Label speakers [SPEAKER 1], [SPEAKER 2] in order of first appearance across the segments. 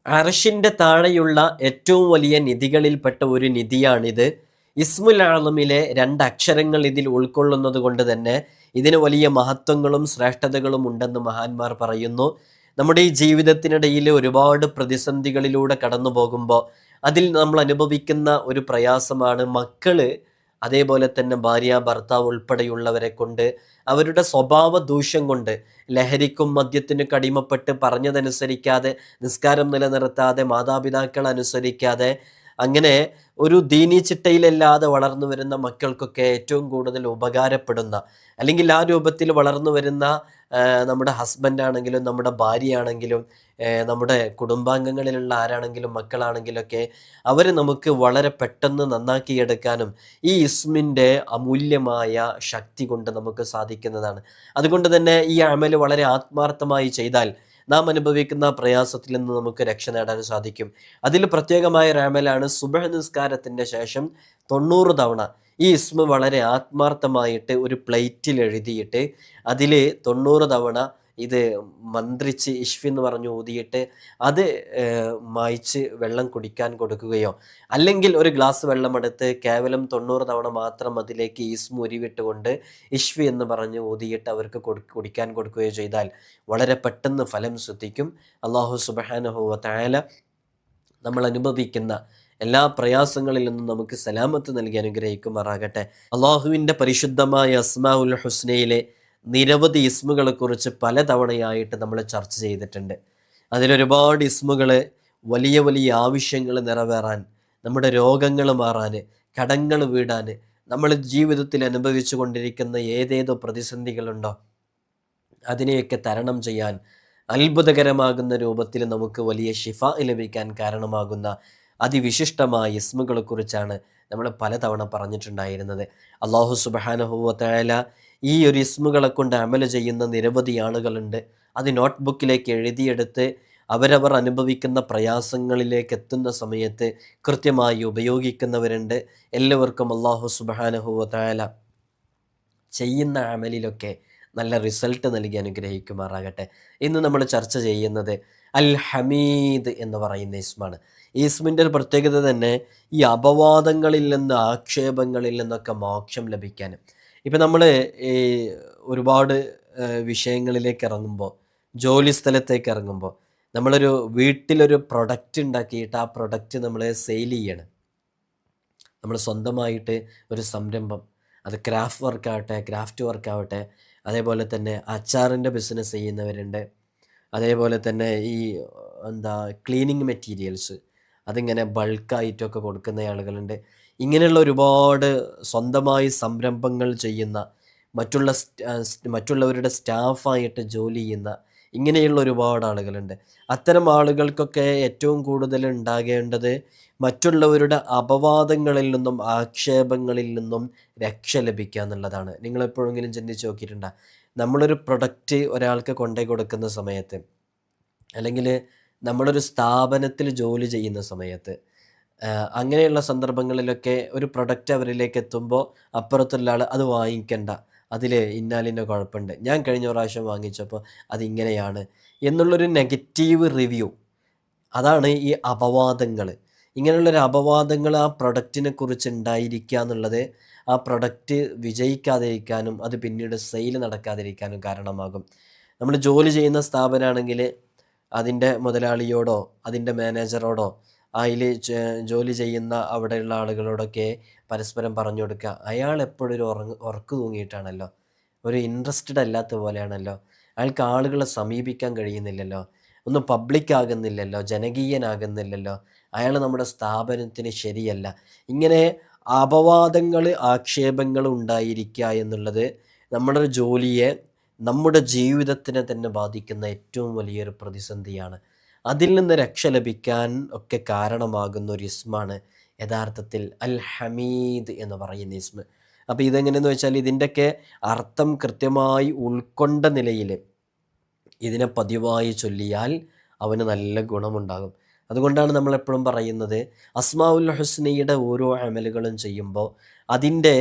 [SPEAKER 1] അർശിൻ്റെ താഴെയുള്ള ഏറ്റവും വലിയ നിധികളിൽപ്പെട്ട ഒരു നിധിയാണിത്. ഇസ്മുൽ ആളമിലെ 2 അക്ഷരങ്ങൾ ഇതിൽ ഉൾക്കൊള്ളുന്നത് കൊണ്ട് തന്നെ ഇതിന് വലിയ മഹത്വങ്ങളും ശ്രേഷ്ഠതകളും ഉണ്ടെന്ന് മഹാന്മാർ പറയുന്നു. നമ്മുടെ ഈ ജീവിതത്തിനിടയിൽ ഒരുപാട് പ്രതിസന്ധികളിലൂടെ കടന്നു പോകുമ്പോൾ അതിൽ നമ്മൾ അനുഭവിക്കുന്ന ഒരു പ്രയാസമാണ് മക്കള്, അതേപോലെ തന്നെ ഭാര്യ ഭർത്താവ് ഉൾപ്പെടെയുള്ളവരെ കൊണ്ട് അവരുടെ സ്വഭാവ ദൂഷ്യം കൊണ്ട് ലഹരിക്കും മദ്യത്തിനും അടിമപ്പെട്ട് പറഞ്ഞതനുസരിക്കാതെ, നിസ്കാരം നിലനിർത്താതെ, മാതാപിതാക്കൾ അനുസരിക്കാതെ, അങ്ങനെ ഒരു ദീനീ ചിട്ടയിലല്ലാതെ വളർന്നു വരുന്ന മക്കൾക്കൊക്കെ ഏറ്റവും കൂടുതൽ ഉപകാരപ്പെടുന്ന, അല്ലെങ്കിൽ ആ രൂപത്തിൽ വളർന്നു വരുന്ന നമ്മുടെ ഹസ്ബൻഡ് ആണെങ്കിലും നമ്മുടെ ഭാര്യയാണെങ്കിലും നമ്മുടെ കുടുംബാംഗങ്ങളിലുള്ള ആരാണെങ്കിലും മക്കളാണെങ്കിലൊക്കെ അവർ നമുക്ക് വളരെ പെട്ടെന്ന് നന്നാക്കിയെടുക്കാനും ഈ ഇസ്മിൻ്റെ അമൂല്യമായ ശക്തി കൊണ്ട് നമുക്ക് സാധിക്കുന്നതാണ്. അതുകൊണ്ട് തന്നെ ഈ അമൽ വളരെ ആത്മാർത്ഥമായി ചെയ്താൽ നാം അനുഭവിക്കുന്ന പ്രയാസത്തിൽ നിന്ന് നമുക്ക് രക്ഷ നേടാൻ സാധിക്കും. അതിൽ പ്രത്യേകമായ ഒരു അമലാണ് സുബ്ഹ് നിസ്കാരത്തിൻ്റെ ശേഷം 90 തവണ ഈ ഇസ്മ വളരെ ആത്മാർത്ഥമായിട്ട് ഒരു പ്ലേറ്റിൽ എഴുതിയിട്ട് അതിൽ 90 തവണ ഇത് മന്ത്രിച്ച് ഇഷ്ഫി എന്ന് പറഞ്ഞ് ഊതിയിട്ട് അത് മായ്ച്ച് വെള്ളം കുടിക്കാൻ കൊടുക്കുകയോ, അല്ലെങ്കിൽ ഒരു ഗ്ലാസ് വെള്ളമെടുത്ത് കേവലം 90 തവണ മാത്രം അതിലേക്ക് ഇസ്മ ഉരുവിട്ടുകൊണ്ട് ഇഷ്ഫി എന്ന് പറഞ്ഞ് ഊതിയിട്ട് അവർക്ക് കുടിക്കാൻ കൊടുക്കുകയോ ചെയ്താൽ വളരെ പെട്ടെന്ന് ഫലം ശ്രദ്ധിക്കും. അല്ലാഹു സുബ്ഹാനഹു വ തആല നമ്മൾ അനുഭവിക്കുന്ന എല്ലാ പ്രയാസങ്ങളിൽ നിന്നും നമുക്ക് സലാമത്ത് നൽകി അനുഗ്രഹിക്കുമാറാകട്ടെ. അള്ളാഹുവിൻ്റെ പരിശുദ്ധമായ അസ്മാഉൽ ഹുസ്നയിലെ നിരവധി ഇസ്മുകളെക്കുറിച്ച് പലതവണയായിട്ട് നമ്മൾ ചർച്ച ചെയ്തിട്ടുണ്ട്. അതിലൊരുപാട് ഇസ്മുകൾ വലിയ വലിയ ആവശ്യങ്ങൾ നിറവേറാൻ, നമ്മുടെ രോഗങ്ങൾ മാറാൻ, കടങ്ങൾ വീടാൻ, നമ്മൾ ജീവിതത്തിൽ അനുഭവിച്ചു കൊണ്ടിരിക്കുന്ന ഏതേതോ പ്രതിസന്ധികളുണ്ടോ അതിനെയൊക്കെ തരണം ചെയ്യാൻ അത്ഭുതകരമാകുന്ന രൂപത്തിൽ നമുക്ക് വലിയ ഷിഫ ലഭിക്കാൻ കാരണമാകുന്ന അതിവിശിഷ്ടമായ ഇസ്മുകളെക്കുറിച്ചാണ് നമ്മൾ പലതവണ പറഞ്ഞിട്ടുണ്ടായിരുന്നത്. അല്ലാഹു സുബ്ഹാനഹു വ തആല ഈ ഒരു ഇസ്മുകളെ കൊണ്ട് അമൽ ചെയ്യുന്ന നിരവധി ആളുകളുണ്ട്. അത് നോട്ട്ബുക്കിലേക്ക് എഴുതിയെടുത്ത് അവരവർ അനുഭവിക്കുന്ന പ്രയാസങ്ങളിലേക്ക് എത്തുന്ന സമയത്ത് കൃത്യമായി ഉപയോഗിക്കുന്നവരുണ്ട്. എല്ലാവർക്കും അല്ലാഹു സുബ്ഹാനഹു വ തആല ചെയ്യുന്ന അമലിലൊക്കെ നല്ല റിസൾട്ട് നൽകി അനുഗ്രഹിക്കുമാറാകട്ടെ. ഇന്ന് നമ്മൾ ചർച്ച ചെയ്യുന്നത് അൽ ഹമീദ് എന്ന് പറയുന്ന ഇസ്മാണ്. ഈ ഇസ്മിൻ്റെ ഒരു പ്രത്യേകത തന്നെ ഈ അപവാദങ്ങളിൽ നിന്ന്, ആക്ഷേപങ്ങളിൽ നിന്നൊക്കെ മോക്ഷം ലഭിക്കാനും. ഇപ്പം നമ്മൾ ഈ ഒരുപാട് വിഷയങ്ങളിലേക്ക് ഇറങ്ങുമ്പോൾ, ജോലി സ്ഥലത്തേക്ക് ഇറങ്ങുമ്പോൾ, നമ്മളൊരു വീട്ടിലൊരു പ്രൊഡക്റ്റ് ഉണ്ടാക്കിയിട്ട് ആ പ്രൊഡക്റ്റ് നമ്മൾ സെയിൽ ചെയ്യണം. നമ്മൾ സ്വന്തമായിട്ട് ഒരു സംരംഭം, അത് ക്രാഫ്റ്റ് വർക്കാവട്ടെ, അതേപോലെ തന്നെ അച്ചാറിൻ്റെ ബിസിനസ് ചെയ്യുന്നവരുണ്ട്, അതേപോലെ തന്നെ ഈ ക്ലീനിങ് മെറ്റീരിയൽസ് അതിങ്ങനെ ബൾക്കായിട്ടൊക്കെ കൊടുക്കുന്ന ആളുകളുണ്ട്. ഇങ്ങനെയുള്ള ഒരുപാട് സ്വന്തമായി സംരംഭങ്ങൾ ചെയ്യുന്ന, മറ്റുള്ളവരുടെ സ്റ്റാഫായിട്ട് ജോലി ചെയ്യുന്ന ഇങ്ങനെയുള്ള ഒരുപാട് ആളുകളുണ്ട്. അത്തരം ആളുകൾക്കൊക്കെ ഏറ്റവും കൂടുതൽ ഉണ്ടാകേണ്ടത് മറ്റുള്ളവരുടെ അപവാദങ്ങളിൽ നിന്നും ആക്ഷേപങ്ങളിൽ നിന്നും രക്ഷ ലഭിക്കുക എന്നുള്ളതാണ്. നിങ്ങളെപ്പോഴെങ്കിലും ചിന്തിച്ച് നോക്കിയിട്ടുണ്ടോ? നമ്മളൊരു പ്രൊഡക്റ്റ് ഒരാൾക്ക് കൊണ്ടുപോയി കൊടുക്കുന്ന സമയത്ത്, അല്ലെങ്കിൽ നമ്മളൊരു സ്ഥാപനത്തിൽ ജോലി ചെയ്യുന്ന സമയത്ത്, അങ്ങനെയുള്ള സന്ദർഭങ്ങളിലൊക്കെ ഒരു പ്രൊഡക്റ്റ് അവരിലേക്ക് എത്തുമ്പോൾ അപ്പുറത്തുള്ള ആൾ അത് വാങ്ങിക്കണ്ട, അതിൽ ഇന്നാലിൻ്റെ കുഴപ്പമുണ്ട്, ഞാൻ കഴിഞ്ഞ പ്രാവശ്യം വാങ്ങിച്ചപ്പോൾ അതിങ്ങനെയാണ് എന്നുള്ളൊരു നെഗറ്റീവ് റിവ്യൂ, അതാണ് ഈ അപവാദങ്ങൾ. ഇങ്ങനെയുള്ളൊരു അപവാദങ്ങൾ ആ പ്രൊഡക്റ്റിനെ കുറിച്ച് ഉണ്ടായിരിക്കുക എന്നുള്ളത് ആ പ്രൊഡക്റ്റ് വിജയിക്കാതിരിക്കാനും അത് പിന്നീട് സെയിൽ നടക്കാതിരിക്കാനും കാരണമാകും. നമ്മൾ ജോലി ചെയ്യുന്ന സ്ഥാപനമാണെങ്കിൽ അതിൻ്റെ മുതലാളിയോടോ അതിൻ്റെ മാനേജറോടോ അതിൽ ജോലി ചെയ്യുന്ന അവിടെയുള്ള ആളുകളോടൊക്കെ പരസ്പരം പറഞ്ഞു കൊടുക്കുക, അയാൾ എപ്പോഴും ഒരു ഉറക്ക് തൂങ്ങിയിട്ടാണല്ലോ, ഒരു ഇൻട്രസ്റ്റഡ് അല്ലാത്ത പോലെയാണല്ലോ, അയാൾക്ക് ആളുകളെ സമീപിക്കാൻ കഴിയുന്നില്ലല്ലോ, ഒന്നും പബ്ലിക് ആകുന്നില്ലല്ലോ, ജനകീയനാകുന്നില്ലല്ലോ, അയാൾ നമ്മുടെ സ്ഥാപനത്തിന് ശരിയല്ല. ഇങ്ങനെ അപവാദങ്ങൾ, ആക്ഷേപങ്ങൾ ഉണ്ടായിരിക്കുക എന്നുള്ളത് നമ്മുടെ ജോലിയെ, നമ്മുടെ ജീവിതത്തിനെ തന്നെ ബാധിക്കുന്ന ഏറ്റവും വലിയൊരു പ്രതിസന്ധിയാണ്. അതിൽ നിന്ന് രക്ഷ ലഭിക്കാൻ ഒക്കെ കാരണമാകുന്ന ഒരു ഇസ്മാണ് യഥാർത്ഥത്തിൽ അൽ ഹമീദ് എന്ന് പറയുന്ന ഇസ്മ. അപ്പോൾ ഇതെങ്ങനെയെന്ന് വെച്ചാൽ ഇതിൻ്റെയൊക്കെ അർത്ഥം കൃത്യമായി ഉൾക്കൊണ്ട നിലയിൽ ഇതിനെ പതിവായി ചൊല്ലിയാൽ അവന് നല്ല ഗുണമുണ്ടാകും. അതുകൊണ്ടാണ് നമ്മളെപ്പോഴും പറയുന്നത്, അസ്മാഉൽ ഹുസ്നയുടെ ഓരോ അമലുകളും ചെയ്യുമ്പോൾ അതിൻ്റെ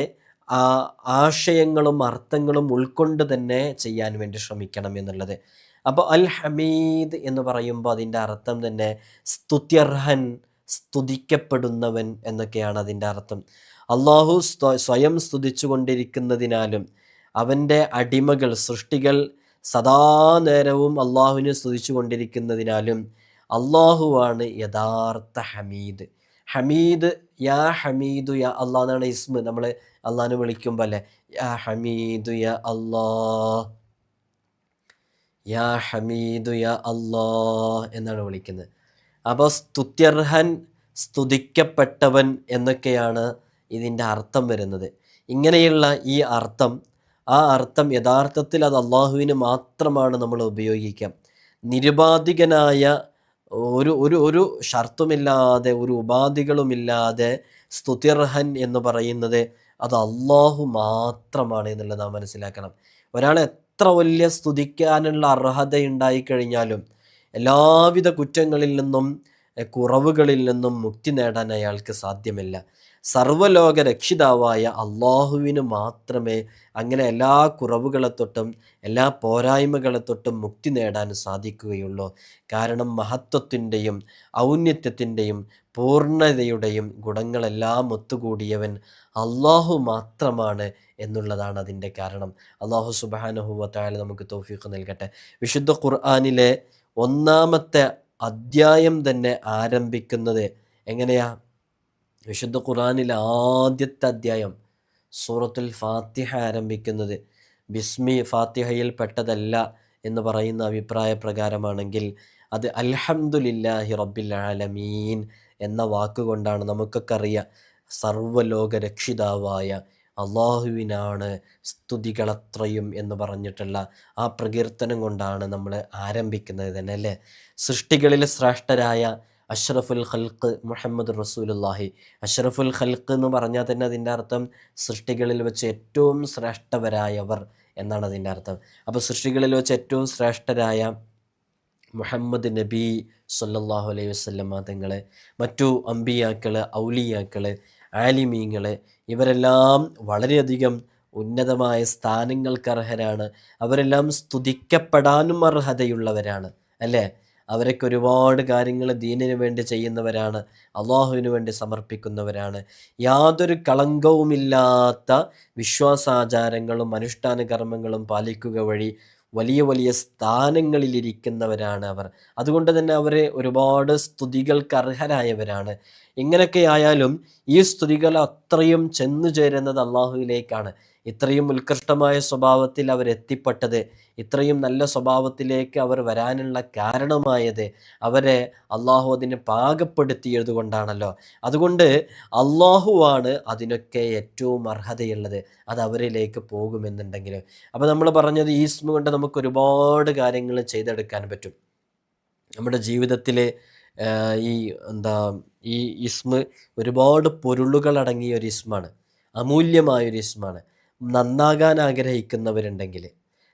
[SPEAKER 1] ആശയങ്ങളും അർത്ഥങ്ങളും ഉൾക്കൊണ്ട് തന്നെ ചെയ്യാൻ വേണ്ടി ശ്രമിക്കണം എന്നുള്ളത്. അപ്പോൾ അൽ ഹമീദ് എന്ന് പറയുമ്പോൾ അതിൻ്റെ അർത്ഥം തന്നെ സ്തുത്യർഹൻ, സ്തുതിക്കപ്പെടുന്നവൻ എന്നൊക്കെയാണ് അതിൻ്റെ അർത്ഥം. അള്ളാഹു സ്വയം സ്തുതിച്ചു കൊണ്ടിരിക്കുന്നതിനാലും അവൻ്റെ അടിമകൾ, സൃഷ്ടികൾ സദാ നേരവും അള്ളാഹുവിനെ സ്തുതിച്ചു കൊണ്ടിരിക്കുന്നതിനാലും അള്ളാഹുവാണ് യഥാർത്ഥ ഹമീദ്. ഹമീദ്, യാ ഹമീദു യാ അള്ളാഹ് എന്നാണ് ഇസ്മ. നമ്മൾ അള്ളാഹിനെ വിളിക്കുമ്പോൾ അല്ലേ, യാ ഹമീദു യാ അള്ളാഹ്, യാ ഹമീദു യാ അള്ളാഹ് എന്നാണ് വിളിക്കുന്നത്. അപ്പോൾ സ്തുത്യർഹൻ, സ്തുതിക്കപ്പെട്ടവൻ എന്നൊക്കെയാണ് ഇതിൻ്റെ അർത്ഥം വരുന്നത്. ഇങ്ങനെയുള്ള ഈ അർത്ഥം, ആ അർത്ഥം യഥാർത്ഥത്തിൽ അത് അള്ളാഹുവിന് മാത്രമാണ് നമ്മൾ ഉപയോഗിക്കാം. നിരുപാധികനായ ഒരു ഒരു ഒരു ഷർത്തുമില്ലാതെ, ഒരു ഉപാധികളുമില്ലാതെ സ്തുത്യർഹൻ എന്ന് പറയുന്നത് അത് അള്ളാഹു മാത്രമാണ് എന്നുള്ളത് നാം മനസ്സിലാക്കണം. ഒരാൾ എത്ര വലിയ സ്തുതിക്കാനുള്ള അർഹതയുണ്ടായിക്കഴിഞ്ഞാലും എല്ലാവിധ കുറ്റങ്ങളിൽ നിന്നും കുറവുകളിൽ നിന്നും മുക്തി നേടാൻ അയാൾക്ക് സാധ്യമല്ല. സർവ്വലോക രക്ഷിതാവായ അള്ളാഹുവിന് മാത്രമേ അങ്ങനെ എല്ലാ കുറവുകളെ തൊട്ടും എല്ലാ പോരായ്മകളെ തൊട്ടും മുക്തി നേടാൻ സാധിക്കുകയുള്ളൂ. കാരണം മഹത്വത്തിൻ്റെയും ഔന്നത്യത്തിൻ്റെയും പൂർണ്ണതയുടെയും ഗുണങ്ങളെല്ലാം ഒത്തുകൂടിയവൻ അള്ളാഹു മാത്രമാണ് എന്നുള്ളതാണ് അതിൻ്റെ കാരണം. അള്ളാഹു സുബ്ഹാനഹു വ തആല നമുക്ക് തൗഫീഖ് നൽകട്ടെ. വിശുദ്ധ ഖുർആനിലെ ഒന്നാമത്തെ അധ്യായം തന്നെ ആരംഭിക്കുന്നത് എങ്ങനെയാ? വിശുദ്ധ ഖുർആനിലെ ആദ്യത്തെ അധ്യായം സൂറത്തുൽ ഫാത്തിഹ ആരംഭിക്കുന്നത് ബിസ്മി ഫാത്തിഹയിൽ പെട്ടതല്ല എന്ന് പറയുന്ന അഭിപ്രായ പ്രകാരമാണെങ്കിൽ അത് അൽഹംദുലില്ലാഹി റബ്ബിൽ ആലമീൻ എന്ന വാക്കുകൊണ്ടാണ്. നമുക്കൊക്കെ അറിയാം, സർവ്വലോക രക്ഷിതാവായ അള്ളാഹുവിനാണ് സ്തുതികളത്രയും എന്ന് പറഞ്ഞിട്ടുള്ള ആ പ്രകീർത്തനം കൊണ്ടാണ് നമ്മൾ ആരംഭിക്കുന്നത് തന്നെ അല്ലേ. സൃഷ്ടികളിൽ ശ്രേഷ്ഠരായ അഷ്റഫുൽ ഖൽഖ് മുഹമ്മദ് റസൂലുള്ളാഹി. അഷ്റഫുൽ ഖൽഖ് എന്ന് പറഞ്ഞാൽ തന്നെ അതിൻ്റെ അർത്ഥം സൃഷ്ടികളിൽ വെച്ച് ഏറ്റവും ശ്രേഷ്ഠവരായവർ എന്നാണ് അതിൻ്റെ അർത്ഥം. അപ്പോൾ സൃഷ്ടികളിൽ വെച്ച് ഏറ്റവും ശ്രേഷ്ഠരായ മുഹമ്മദ് നബി സല്ലല്ലാഹു അലൈഹി വസല്ലമ തങ്ങൾ, മറ്റു അമ്പിയാക്കൾ, ഔലിയാക്കൾ, ആലിമീങ്ങൾ, ഇവരെല്ലാം വളരെയധികം ഉന്നതമായ സ്ഥാനങ്ങൾക്ക് അർഹരാണ്. അവരെല്ലാം സ്തുതിക്കപ്പെടാനും അർഹതയുള്ളവരാണ് അല്ലേ. അവരൊക്കെ ഒരുപാട് കാര്യങ്ങൾ ദീനിന് വേണ്ടി ചെയ്യുന്നവരാണ്, അള്ളാഹുവിന് വേണ്ടി സമർപ്പിക്കുന്നവരാണ്. യാതൊരു കളങ്കവുമില്ലാത്ത വിശ്വാസാചാരങ്ങളും അനുഷ്ഠാന കർമ്മങ്ങളും പാലിക്കുക വഴി വലിയ വലിയ സ്ഥാനങ്ങളിലിരിക്കുന്നവരാണ് അവർ. അതുകൊണ്ട് തന്നെ അവരെ ഒരുപാട് സ്തുതികൾക്ക് അർഹരായവരാണ്. ഇങ്ങനെയൊക്കെ ആയാലും ഈ സ്തുതികൾ അത്രയും ചെന്നു ചേരുന്നത് അള്ളാഹുവിലേക്കാണ്. ഇത്രയും ഉത്കൃഷ്ടമായ സ്വഭാവത്തിൽ അവരെത്തിപ്പെട്ടത്, ഇത്രയും നല്ല സ്വഭാവത്തിലേക്ക് അവർ വരാനുള്ള കാരണമായത് അവരെ അള്ളാഹു അതിനെ പാകപ്പെടുത്തിയത് കൊണ്ടാണല്ലോ. അതുകൊണ്ട് അള്ളാഹുവാണ് അതിനൊക്കെ ഏറ്റവും അർഹതയുള്ളത്. അത് അവരിലേക്ക് പോകുമെന്നുണ്ടെങ്കിൽ, അപ്പോൾ നമ്മൾ പറഞ്ഞത് ഈ ഇസ്മ കൊണ്ട് നമുക്ക് ഒരുപാട് കാര്യങ്ങൾ ചെയ്തെടുക്കാൻ പറ്റും. നമ്മുടെ ജീവിതത്തിൽ ഈ ഈ ഇസ്മ ഒരുപാട് പൊരുളുകൾ അടങ്ങിയ ഒരു ഇസ്മാണ്, അമൂല്യമായൊരു ഇസ്മാണ്. നന്നാകാൻ ആഗ്രഹിക്കുന്നവരുണ്ടെങ്കിൽ,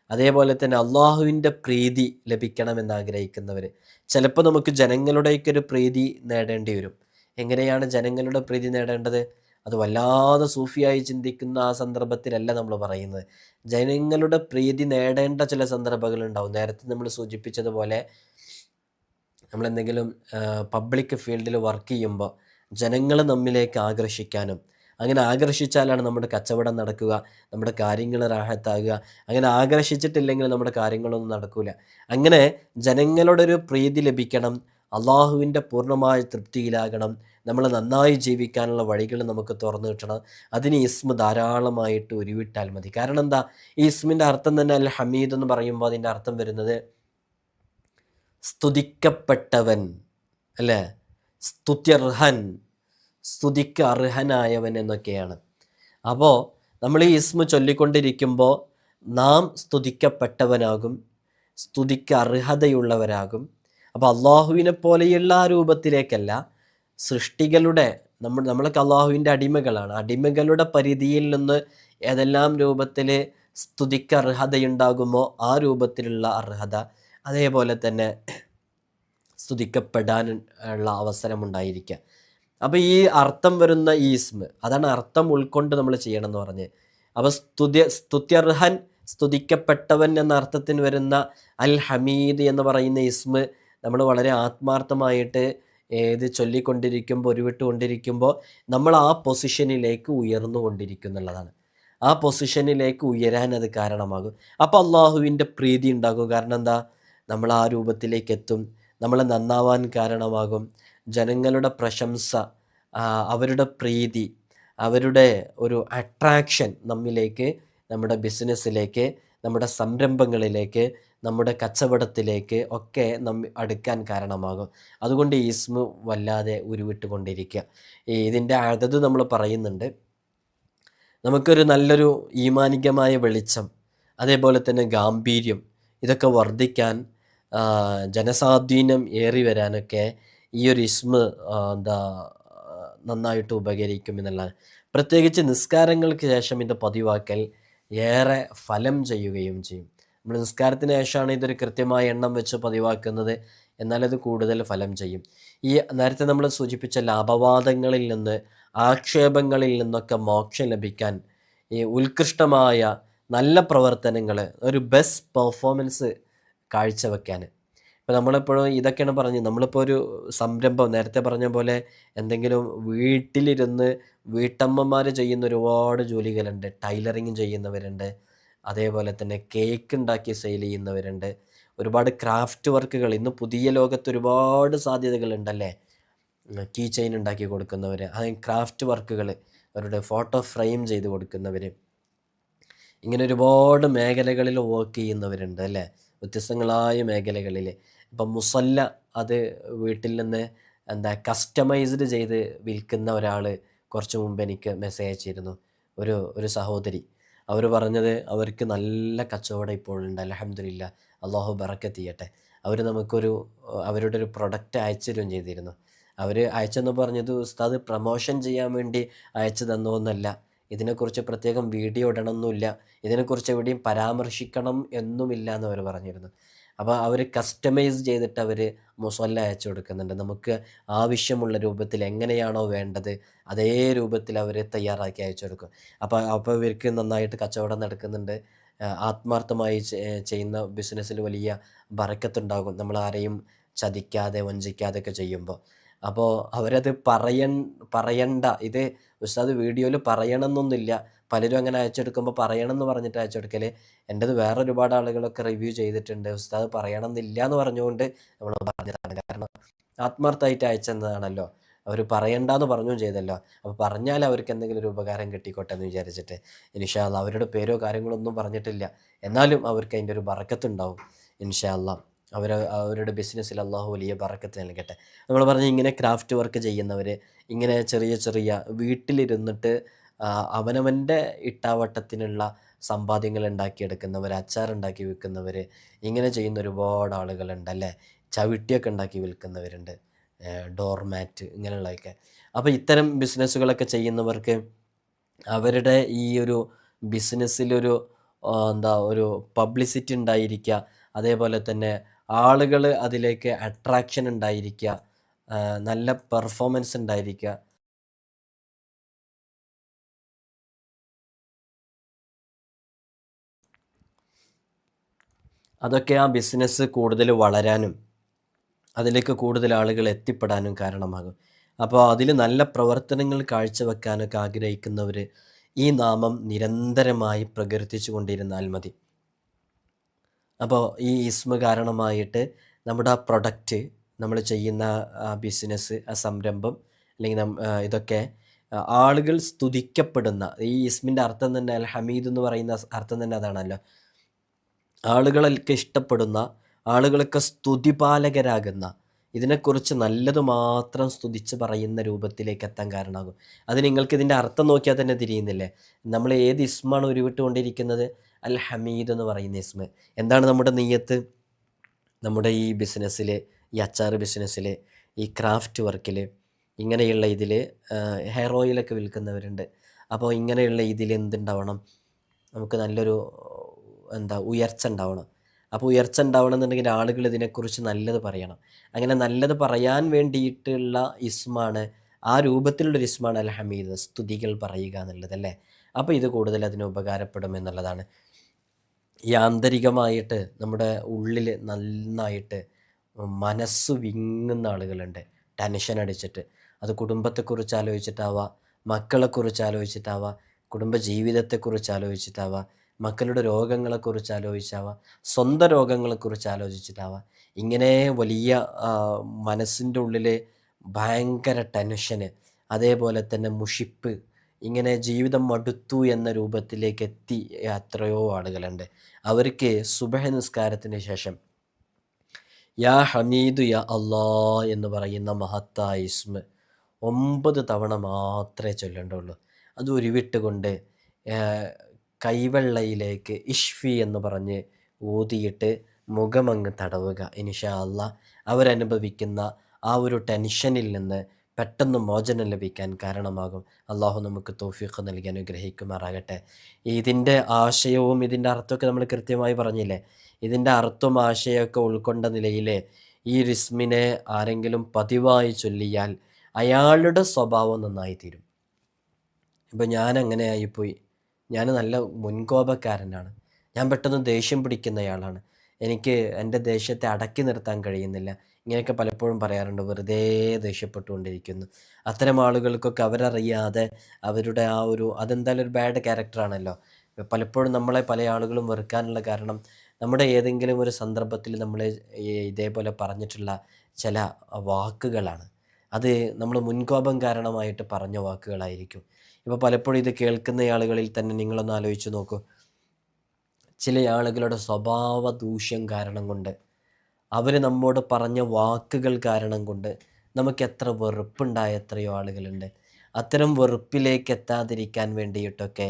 [SPEAKER 1] അതേപോലെ തന്നെ അള്ളാഹുവിൻ്റെ പ്രീതി ലഭിക്കണമെന്ന് ആഗ്രഹിക്കുന്നവർ, ചിലപ്പോൾ നമുക്ക് ജനങ്ങളുടെയൊക്കെ ഒരു പ്രീതി നേടേണ്ടി വരും. എങ്ങനെയാണ് ജനങ്ങളുടെ പ്രീതി നേടേണ്ടത്? അത് വല്ലാതെ സൂഫിയായി ചിന്തിക്കുന്ന ആ സന്ദർഭത്തിലല്ല നമ്മൾ പറയുന്നത്. ജനങ്ങളുടെ പ്രീതി നേടേണ്ട ചില സന്ദർഭങ്ങളുണ്ടാവും. നേരത്തെ നമ്മൾ സൂചിപ്പിച്ചതുപോലെ നമ്മളെന്തെങ്കിലും പബ്ലിക് ഫീൽഡിൽ വർക്ക് ചെയ്യുമ്പോൾ ജനങ്ങൾ നമ്മിലേക്ക് ആകർഷിക്കാനും, അങ്ങനെ ആകർഷിച്ചാലാണ് നമ്മുടെ കച്ചവടം നടക്കുക, നമ്മുടെ കാര്യങ്ങൾ റാഹത്താകുക. അങ്ങനെ ആകർഷിച്ചിട്ടില്ലെങ്കിൽ നമ്മുടെ കാര്യങ്ങളൊന്നും നടക്കില്ല. അങ്ങനെ ജനങ്ങളുടെ ഒരു പ്രീതി ലഭിക്കണം, അള്ളാഹുവിൻ്റെ പൂർണ്ണമായ തൃപ്തിയിലാകണം, നമ്മൾ നന്നായി ജീവിക്കാനുള്ള വഴികൾ നമുക്ക് തുറന്നു കിട്ടണം. അതിന് ഇസ്മ ധാരാളമായിട്ട് ഉരുവിട്ടാൽ മതി. കാരണം എന്താ, ഈ ഇസ്മിൻ്റെ അർത്ഥം തന്നെ അൽ ഹമീദ് എന്ന് പറയുമ്പോൾ അതിൻ്റെ അർത്ഥം വരുന്നത് സ്തുതിക്കപ്പെട്ടവൻ അല്ലേ, സ്തുത്യർഹൻ, സ്തുതിക്ക് അർഹനായവൻ എന്നൊക്കെയാണ്. അപ്പോൾ നമ്മൾ ഈ ഇസ്മ ചൊല്ലിക്കൊണ്ടിരിക്കുമ്പോൾ നാം സ്തുതിക്കപ്പെട്ടവനാകും, സ്തുതിക്ക് അർഹതയുള്ളവരാകും. അപ്പോൾ അള്ളാഹുവിനെ പോലെയുള്ള ആ രൂപത്തിലേക്കല്ല, സൃഷ്ടികളുടെ നമ്മളൊക്കെ അള്ളാഹുവിൻ്റെ അടിമകളാണ്. അടിമകളുടെ പരിധിയിൽ നിന്ന് ഏതെല്ലാം രൂപത്തിൽ സ്തുതിക്ക് അർഹതയുണ്ടാകുമോ ആ രൂപത്തിലുള്ള അർഹത, അതേപോലെ തന്നെ സ്തുതിക്കപ്പെടാൻ ഉള്ള അവസരമുണ്ടായിരിക്കുക. അപ്പോൾ ഈ അർത്ഥം വരുന്ന ഈ ഇസ്മ, അതാണ് അർത്ഥം ഉൾക്കൊണ്ട് നമ്മൾ ചെയ്യണം എന്ന് പറഞ്ഞ്. അപ്പോൾ സ്തുത്യർഹൻ, സ്തുതിക്കപ്പെട്ടവൻ എന്ന അർത്ഥത്തിന് വരുന്ന അൽ ഹമീദ് എന്ന് പറയുന്ന ഇസ്മ് നമ്മൾ വളരെ ആത്മാർത്ഥമായിട്ട് ഏത് ചൊല്ലിക്കൊണ്ടിരിക്കുമ്പോൾ ഉരുവിട്ടുകൊണ്ടിരിക്കുമ്പോൾ നമ്മൾ ആ പൊസിഷനിലേക്ക് ഉയർന്നു കൊണ്ടിരിക്കുന്നുള്ളതാണ്. ആ പൊസിഷനിലേക്ക് ഉയരാൻ അത് കാരണമാകും. അപ്പോൾ അള്ളാഹുവിൻ്റെ പ്രീതി ഉണ്ടാകും. കാരണം എന്താ, നമ്മൾ ആ രൂപത്തിലേക്ക് എത്തും. നമ്മൾ നന്നാവാൻ കാരണമാകും. ജനങ്ങളുടെ പ്രശംസ, അവരുടെ പ്രീതി, അവരുടെ ഒരു അട്രാക്ഷൻ നമ്മിലേക്ക്, നമ്മുടെ ബിസിനസ്സിലേക്ക്, നമ്മുടെ സംരംഭങ്ങളിലേക്ക്, നമ്മുടെ കച്ചവടത്തിലേക്ക് ഒക്കെ അടുക്കാൻ കാരണമാകും. അതുകൊണ്ട് ഈ ഇസ്മു വല്ലാതെ ഉരുവിട്ടുകൊണ്ടിരിക്കുക. ഇതിൻ്റെ അതത് നമ്മൾ പറയുന്നുണ്ട്. നമുക്കൊരു നല്ലൊരു ഈമാനികമായ വെളിച്ചം, അതേപോലെ തന്നെ ഗാംഭീര്യം, ഇതൊക്കെ വർദ്ധിക്കാൻ, ജനസാധീനം ഏറി വരാനൊക്കെ ഈ ഒരു ഇസ്മ് നന്നായിട്ട് ഉപകരിക്കും എന്നുള്ളതാണ്. പ്രത്യേകിച്ച് നിസ്കാരങ്ങൾക്ക് ശേഷം ഇത് പതിവാക്കൽ ഏറെ ഫലം ചെയ്യുകയും ചെയ്യും. നമ്മൾ നിസ്കാരത്തിന് ശേഷമാണ് ഇതൊരു കൃത്യമായ എണ്ണം വെച്ച് പതിവാക്കുന്നത്, എന്നാലത് കൂടുതൽ ഫലം ചെയ്യും. ഈ നേരത്തെ നമ്മൾ സൂചിപ്പിച്ച അപവാദങ്ങളിൽ നിന്ന്, ആക്ഷേപങ്ങളിൽ നിന്നൊക്കെ മോക്ഷം ലഭിക്കാൻ, ഈ ഉത്കൃഷ്ടമായ നല്ല പ്രവർത്തനങ്ങൾ, ഒരു ബെസ്റ്റ് പെർഫോമൻസ് കാഴ്ചവെക്കാൻ. ഇപ്പോൾ നമ്മളിപ്പോഴും ഇതൊക്കെയാണ് പറഞ്ഞത്. നമ്മളിപ്പോൾ ഒരു സംരംഭം നേരത്തെ പറഞ്ഞ പോലെ എന്തെങ്കിലും വീട്ടിലിരുന്ന് വീട്ടമ്മമാർ ചെയ്യുന്ന ഒരുപാട് ജോലികളുണ്ട്. ടൈലറിങ് ചെയ്യുന്നവരുണ്ട്, അതേപോലെ തന്നെ കേക്ക് ഉണ്ടാക്കി സെയിൽ ചെയ്യുന്നവരുണ്ട്, ഒരുപാട് ക്രാഫ്റ്റ് വർക്കുകൾ. ഇന്ന് പുതിയ ലോകത്ത് ഒരുപാട് സാധ്യതകളുണ്ടല്ലേ. കീ ചെയിൻ ഉണ്ടാക്കി കൊടുക്കുന്നവർ, അതിന് ക്രാഫ്റ്റ് വർക്കുകൾ, അവരുടെ ഫോട്ടോ ഫ്രെയിം ചെയ്ത് കൊടുക്കുന്നവർ, ഇങ്ങനെ ഒരുപാട് മേഖലകളിൽ വർക്ക് ചെയ്യുന്നവരുണ്ട് അല്ലേ, വ്യത്യസ്തങ്ങളായ മേഖലകളിൽ. ഇപ്പം മുസല്ല അത് വീട്ടിൽ നിന്ന് കസ്റ്റമൈസ്ഡ് ചെയ്ത് വിൽക്കുന്ന ഒരാൾ കുറച്ച് മുമ്പ് എനിക്ക് മെസ്സേജ് അയച്ചിരുന്നു. ഒരു സഹോദരി, അവർ പറഞ്ഞത് അവർക്ക് നല്ല കച്ചവടം ഇപ്പോഴുണ്ട്, അൽഹംദുലില്ലാ, അള്ളാഹു ബറക്കത്ത് ചെയ്യട്ടെ. അവർ അവരുടെ ഒരു പ്രൊഡക്റ്റ് അയച്ചു തരുകയും ചെയ്തിരുന്നു. അവർ അയച്ചെന്ന് പറഞ്ഞത് ഉസ്താദ് പ്രമോഷൻ ചെയ്യാൻ വേണ്ടി അയച്ചു തന്നോന്നല്ല, ഇതിനെക്കുറിച്ച് പ്രത്യേകം വീഡിയോ ഇടണമെന്നില്ല, ഇതിനെക്കുറിച്ച് എവിടെയും പരാമർശിക്കണം എന്നുമില്ല എന്ന് അവർ പറഞ്ഞിരുന്നു. അപ്പോൾ അവർ കസ്റ്റമൈസ് ചെയ്തിട്ട് അവർ മുസല്ല അയച്ചു കൊടുക്കുന്നുണ്ട്. നമുക്ക് ആവശ്യമുള്ള രൂപത്തിൽ എങ്ങനെയാണോ വേണ്ടത് അതേ രൂപത്തിൽ അവർ തയ്യാറാക്കി അയച്ചു കൊടുക്കും. അപ്പോൾ ഇവർക്ക് നന്നായിട്ട് കച്ചവടം നടക്കുന്നുണ്ട്. ആത്മാർത്ഥമായി ചെയ്യുന്ന ബിസിനസ്സിൽ വലിയ ബറക്കത്തുണ്ടാകും, നമ്മൾ ആരെയും ചതിക്കാതെ വഞ്ചിക്കാതെ ഒക്കെ ചെയ്യുമ്പോൾ. അപ്പോൾ അവരത് പറയണ്ട, ഇത് ഉസ്താദ് വീഡിയോയിൽ പറയണമെന്നൊന്നുമില്ല. പലരും അങ്ങനെ അയച്ചെടുക്കുമ്പോൾ പറയണം എന്ന് പറഞ്ഞിട്ട് അയച്ചെടുക്കൽ. എൻ്റെത് വേറെ ഒരുപാട് ആളുകളൊക്കെ റിവ്യൂ ചെയ്തിട്ടുണ്ട്, ഉസ്താദ് പറയണമെന്നില്ല എന്ന് പറഞ്ഞുകൊണ്ട് നമ്മൾ പറഞ്ഞതാണ്. കാരണം ആത്മാർത്ഥമായിട്ട് അയച്ചെന്നതാണല്ലോ, അവർ പറയണ്ടെന്ന് പറഞ്ഞും ചെയ്തല്ലോ. അപ്പോൾ പറഞ്ഞാൽ അവർക്ക് എന്തെങ്കിലും ഒരു ഉപകാരം കിട്ടിക്കോട്ടെ എന്ന് വിചാരിച്ചിട്ട് ഇൻഷാ അല്ലാഹ് അവരുടെ പേരോ കാര്യങ്ങളൊന്നും പറഞ്ഞിട്ടില്ല, എന്നാലും അവർക്ക് അതിൻ്റെ ഒരു ബറക്കത്തുണ്ടാവും ഇൻഷാ അല്ലാഹ്. അവരുടെ ബിസിനസ്സിൽ അള്ളാഹു വലിയ ബറക്കത്ത് നൽകട്ടെ. നമ്മൾ പറഞ്ഞ ഇങ്ങനെ ക്രാഫ്റ്റ് വർക്ക് ചെയ്യുന്നവർ, ഇങ്ങനെ ചെറിയ ചെറിയ വീട്ടിലിരുന്നിട്ട് അവനവൻ്റെ ഇട്ടാവട്ടത്തിനുള്ള സമ്പാദ്യങ്ങൾ ഉണ്ടാക്കിയെടുക്കുന്നവർ, അച്ചാറുണ്ടാക്കി വിൽക്കുന്നവർ, ഇങ്ങനെ ചെയ്യുന്ന ഒരുപാട് ആളുകളുണ്ടല്ലേ. ചവിട്ടിയൊക്കെ ഉണ്ടാക്കി വിൽക്കുന്നവരുണ്ട്, ഡോർമാറ്റ് ഇങ്ങനെയുള്ളതൊക്കെ. അപ്പോൾ ഇത്തരം ബിസിനസ്സുകളൊക്കെ ചെയ്യുന്നവർക്ക് അവരുടെ ഈ ഒരു ബിസിനസ്സിലൊരു ഒരു പബ്ലിസിറ്റി ഉണ്ടായിരിക്കുക, അതേപോലെ തന്നെ ആളുകൾ അതിലേക്ക് അട്രാക്ഷൻ ഉണ്ടായിരിക്കുക, നല്ല പെർഫോമൻസ് ഉണ്ടായിരിക്കുക. അതൊക്കെ ആ ബിസിനസ് കൂടുതൽ വളരാനും അതിലേക്ക് കൂടുതൽ ആളുകൾ എത്തിപ്പെടാനും കാരണമാകും. അപ്പോൾ അതിൽ നല്ല പ്രവർത്തനങ്ങൾ കാഴ്ചവെക്കാനൊക്കെ ആഗ്രഹിക്കുന്നവർ ഈ നാമം നിരന്തരമായി പ്രകീർത്തിച്ചു കൊണ്ടിരുന്നാൽ മതി. അപ്പോൾ ഈ ഇസ്മ കാരണമായിട്ട് നമ്മുടെ ആ പ്രൊഡക്റ്റ്, നമ്മൾ ചെയ്യുന്ന ആ ബിസിനസ്, ആ സംരംഭം, അല്ലെങ്കിൽ ഇതൊക്കെ ആളുകൾ സ്തുതിക്കപ്പെടുന്ന, ഈ ഇസ്മിൻ്റെ അർത്ഥം തന്നെ അൽ ഹമീദ് എന്ന് പറയുന്ന അർത്ഥം തന്നെ അതാണല്ലോ. ആളുകളൊക്കെ ഇഷ്ടപ്പെടുന്ന, ആളുകളൊക്കെ സ്തുതിപാലകരാകുന്ന, ഇതിനെക്കുറിച്ച് നല്ലത് മാത്രം സ്തുതിച്ച് പറയുന്ന രൂപത്തിലേക്ക് എത്താൻ കാരണമാകും. അത് നിങ്ങൾക്ക് ഇതിൻ്റെ അർത്ഥം നോക്കിയാൽ തന്നെ തിരിയുന്നില്ലേ. നമ്മൾ ഏത് ഇസ്മാണ് ഉരുവിട്ടുകൊണ്ടിരിക്കുന്നത്? അൽ ഹമീദ് എന്ന് പറയുന്ന ഇസ്മ. എന്താണ് നമ്മുടെ നിയ്യത്ത്? നമ്മുടെ ഈ ബിസിനസ്സിൽ, ഈ അച്ചാർ ബിസിനസ്സിൽ, ഈ ക്രാഫ്റ്റ് വർക്കിൽ, ഇങ്ങനെയുള്ള ഇതിൽ ഹെയർ ഓയിലൊക്കെ വിൽക്കുന്നവരുണ്ട്. അപ്പോൾ ഇങ്ങനെയുള്ള ഇതിൽ എന്തുണ്ടാവണം? നമുക്ക് നല്ലൊരു ഉയർച്ച ഉണ്ടാവണം. അപ്പോൾ ഉയർച്ച ഉണ്ടാവണം എന്നുണ്ടെങ്കിൽ ആളുകൾ ഇതിനെക്കുറിച്ച് നല്ലത് പറയണം. അങ്ങനെ നല്ലത് പറയാൻ വേണ്ടിയിട്ടുള്ള ഇസ്മാണ്, ആ രൂപത്തിലുള്ളൊരു ഇസ്മാണ് അൽ ഹമീദ്, സ്തുതികൾ പറയുക എന്നുള്ളത് അല്ലേ. അപ്പോൾ ഇത് കൂടുതൽ അതിന് ഉപകാരപ്പെടും എന്നുള്ളതാണ്. ഈ ആന്തരികമായിട്ട് നമ്മുടെ ഉള്ളിൽ നന്നായിട്ട് മനസ്സ് വിങ്ങുന്ന ആളുകളുണ്ട്, ടെൻഷൻ അടിച്ചിട്ട്. അത് കുടുംബത്തെക്കുറിച്ച് ആലോചിച്ചിട്ടാവാം, മക്കളെക്കുറിച്ച് ആലോചിച്ചിട്ടാവാം, കുടുംബജീവിതത്തെക്കുറിച്ച് ആലോചിച്ചിട്ടാവാം, മക്കളുടെ രോഗങ്ങളെക്കുറിച്ച് ആലോചിച്ചാവാം, സ്വന്തം രോഗങ്ങളെക്കുറിച്ച് ആലോചിച്ചിട്ടാവാം. ഇങ്ങനെ വലിയ മനസ്സിൻ്റെ ഉള്ളിൽ ഭയങ്കര ടെൻഷന്, അതേപോലെ തന്നെ മുഷിപ്പ്, ഇങ്ങനെ ജീവിതം മടുത്തു എന്ന രൂപത്തിലേക്ക് എത്തി എത്രയോ ആളുകളുണ്ട്. അവർക്ക് സുബഹ് നിസ്കാരത്തിന് ശേഷം യാ ഹമീദു യാ അല്ലാ എന്ന് പറയുന്ന മഹത്തായ ഇസ്മ 9 തവണ മാത്രമേ ചൊല്ലേണ്ടുള്ളൂ. അത് ഉരുവിട്ടുകൊണ്ട് കൈവെള്ളയിലേക്ക് ഇഷ്ഫി എന്ന് പറഞ്ഞ് ഊതിയിട്ട് മുഖമങ്ങ് തടവുക. ഇൻഷാ അല്ലാ അവരനുഭവിക്കുന്ന ആ ഒരു ടെൻഷനിൽ നിന്ന് പെട്ടെന്ന് മോചനം ലഭിക്കാൻ കാരണമാകും. അള്ളാഹു നമുക്ക് തൗഫീഖ് നൽകി അനുഗ്രഹിക്കുമാറാകട്ടെ. ഇതിൻ്റെ ആശയവും ഇതിൻ്റെ അർത്ഥമൊക്കെ നമ്മൾ കൃത്യമായി പറഞ്ഞില്ലേ. ഇതിൻ്റെ അർത്ഥവും ആശയമൊക്കെ ഉൾക്കൊണ്ട നിലയിൽ ഈ റിസ്മിനെ ആരെങ്കിലും പതിവായി ചൊല്ലിയാൽ അയാളുടെ സ്വഭാവം നന്നായി തീരും. ഇപ്പം ഞാൻ അങ്ങനെ ആയിപ്പോയി. ഞാൻ നല്ല മുൻകോപക്കാരനാണ്. ഞാൻ പെട്ടെന്ന് ദേഷ്യം പിടിക്കുന്നയാളാണ്. എനിക്ക് എൻ്റെ ദേഷ്യത്തെ അടക്കി നിർത്താൻ കഴിയുന്നില്ല. ഇങ്ങനെയൊക്കെ പലപ്പോഴും പറയാറുണ്ട്. വെറുതെ ദേഷ്യപ്പെട്ടുകൊണ്ടിരിക്കുന്നു. അത്തരം ആളുകൾക്കൊക്കെ അവരറിയാതെ അവരുടെ ആ ഒരു അതെന്തായാലും ഒരു ബാഡ് ക്യാരക്ടറാണല്ലോ. പലപ്പോഴും നമ്മളെ പല ആളുകളും വെറുക്കാനുള്ള കാരണം നമ്മുടെ ഏതെങ്കിലും ഒരു സന്ദർഭത്തിൽ നമ്മൾ ഇതേപോലെ പറഞ്ഞിട്ടുള്ള ചില വാക്കുകളാണ്. അത് നമ്മൾ മുൻകോപം കാരണമായിട്ട് പറഞ്ഞ വാക്കുകളായിരിക്കും. ഇപ്പോൾ പലപ്പോഴും ഇത് കേൾക്കുന്ന ആളുകളിൽ തന്നെ നിങ്ങളൊന്ന് ആലോചിച്ച് നോക്കൂ. ചില ആളുകളുടെ സ്വഭാവ ദൂഷ്യം കാരണം കൊണ്ട്, അവർ നമ്മോട് പറഞ്ഞ വാക്കുകൾ കാരണം കൊണ്ട് നമുക്ക് എത്ര വെറുപ്പുണ്ടായ എത്രയോ ആളുകളുണ്ട്. അത്തരം വെറുപ്പിലേക്ക് എത്താതിരിക്കാൻ വേണ്ടിയിട്ടൊക്കെ